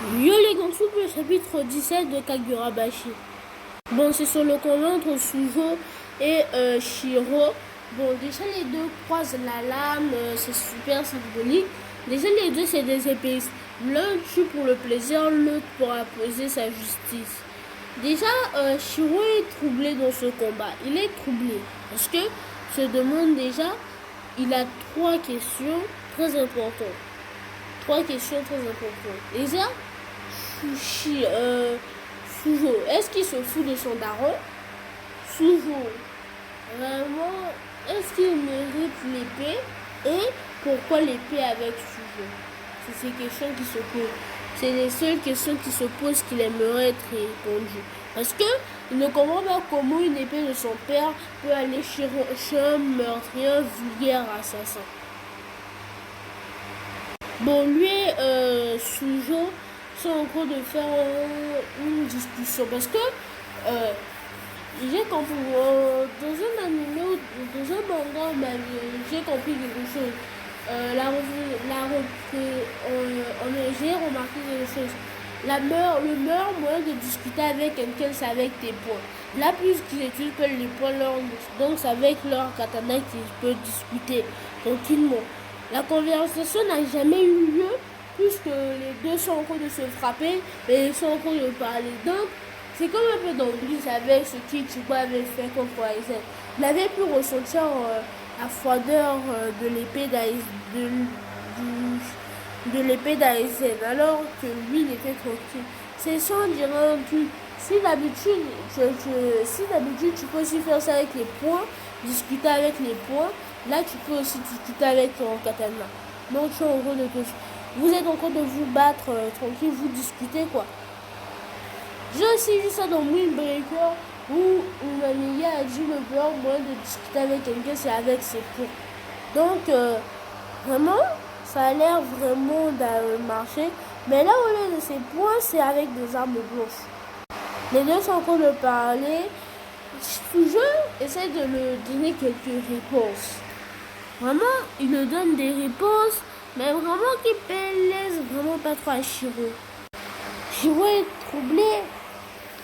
Yo les Gansoup, le chapitre 17 de Kagurabashi. Bon, c'est sur le combat entre Sujo et Shiro. Bon, déjà les deux croisent la lame, c'est super symbolique. Déjà les deux c'est des épées. L'un tue pour le plaisir, l'autre pour imposer sa justice. Déjà, Shiro est troublé dans ce combat. Il est troublé parce que se demande déjà, il a trois questions très importantes. Déjà, Sujo, est-ce qu'il se fout de son daron? Sujo, vraiment, est-ce qu'il mérite l'épée? Et pourquoi l'épée avec Sujo? C'est ces questions qui se posent. C'est les seules questions qui se posent qu'il aimerait être répondues. Parce que il ne comprend pas comment une épée de son père peut aller chez un meurtrier vulgaire assassin. Bon, lui et Sujo sont en train de faire une discussion parce que j'ai compris dans un anime ou dans un manga, j'ai compris quelque chose. J'ai remarqué quelque chose. Le meilleur moyen de discuter avec quelqu'un, c'est avec tes points. Là, puisqu'ils utilisent les points, donc c'est avec leur katana qu'ils peuvent discuter tranquillement. La conversation n'a jamais eu lieu puisque les deux sont en train de se frapper et ils sont en train de parler. Donc, c'est comme un peu d'anglais avec ce qu'Ichigo avait fait contre Aizen. Il avait pu ressentir la froideur de l'épée d'Aizen alors que lui, il était tranquille. C'est ça, on dirait un truc. Si d'habitude, tu peux aussi faire ça avec les points, discuter avec les points, là tu peux aussi discuter avec ton katana. Donc tu es en train de vous êtes en train de vous battre tranquille, vous discutez quoi. J'ai aussi vu ça dans Windbreaker où une amie a dit le meilleur moyen de discuter avec quelqu'un c'est avec ses points. Donc vraiment, ça a l'air vraiment de marcher. Mais là au lieu de ses points, c'est avec des armes blanches. Les deux sont en train de parler. Sujo essaie de lui donner quelques réponses. Vraiment, il lui donne des réponses, mais vraiment qui plaisent vraiment pas trop à Shiro. Shiro est troublé.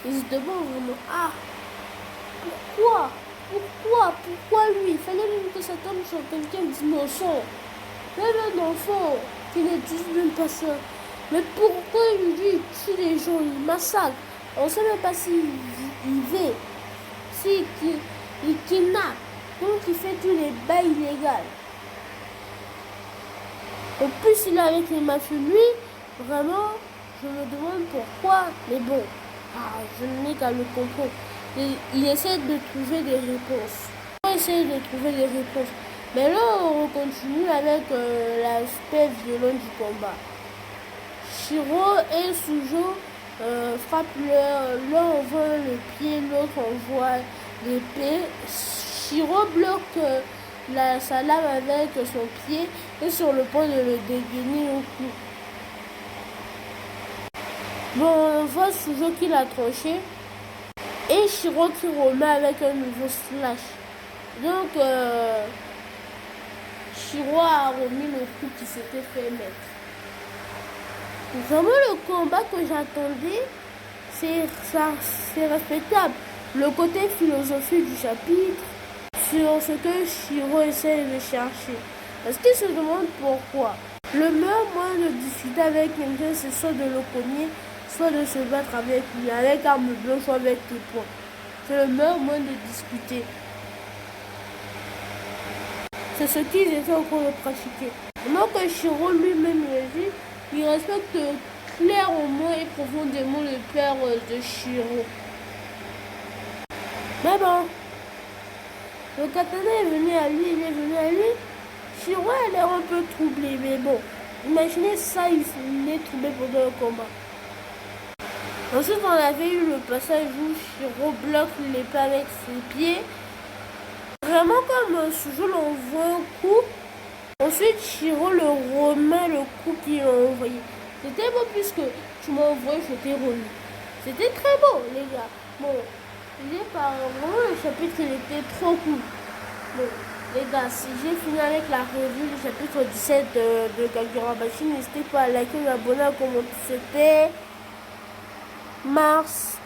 Il se demande vraiment, pourquoi lui? Il fallait même que ça tombe sur quelqu'un d'innocent. Même un enfant qui ne dit même pas ça. Mais pourquoi lui il tue les gens, il massacre? On ne sait même pas s'il vit, s'il kidnappe. Donc il fait tous les bails illégaux. En plus il est avec les mafieux, lui, vraiment, je me demande pourquoi. Mais bon, je n'ai qu'à le comprendre. Il essaie de trouver des réponses. Mais là, on continue avec l'aspect violent du combat. Shiro et Sujo frappent l'un envoie le pied, l'autre envoie l'épée. Shiro bloque sa lame avec son pied et sur le point de le dégainer au cou. Bon, on voit Sujo qui l'a tranché et Shiro qui remet avec un nouveau slash. Donc, Shiro a remis le coup qui s'était fait mettre. Vraiment, le combat que j'attendais, c'est respectable. Le côté philosophique du chapitre, sur ce que Shiro essaie de chercher. Parce qu'il se demande pourquoi. Le meilleur moyen de discuter avec quelqu'un, c'est soit de le cogner, soit de se battre avec lui, avec arme blanche ou avec tes poings. C'est le meilleur moyen de discuter. C'est ce qu'ils étaient en train de pratiquer. Maintenant que Shiro lui-même le dit, il respecte clairement et profondément le père de Shiro. Mais bon, le katana est venu à lui, Shiro a l'air un peu troublé, mais bon, imaginez ça, il est troublé pendant le combat. Ensuite, on avait eu le passage où Shiro bloque l'épée avec ses pieds. Vraiment comme Sujo l'envoie un coup. Ensuite, Shiro le remet le coup qu'il a envoyé. C'était beau puisque tu m'as envoyé, je t'ai remis. C'était très beau, les gars. Bon, vraiment le chapitre, il était trop cool. Bon, Les gars, si j'ai fini avec la revue du chapitre 17 de Kagurabashi, n'hésitez pas à liker, à abonner, à commenter. C'était Mars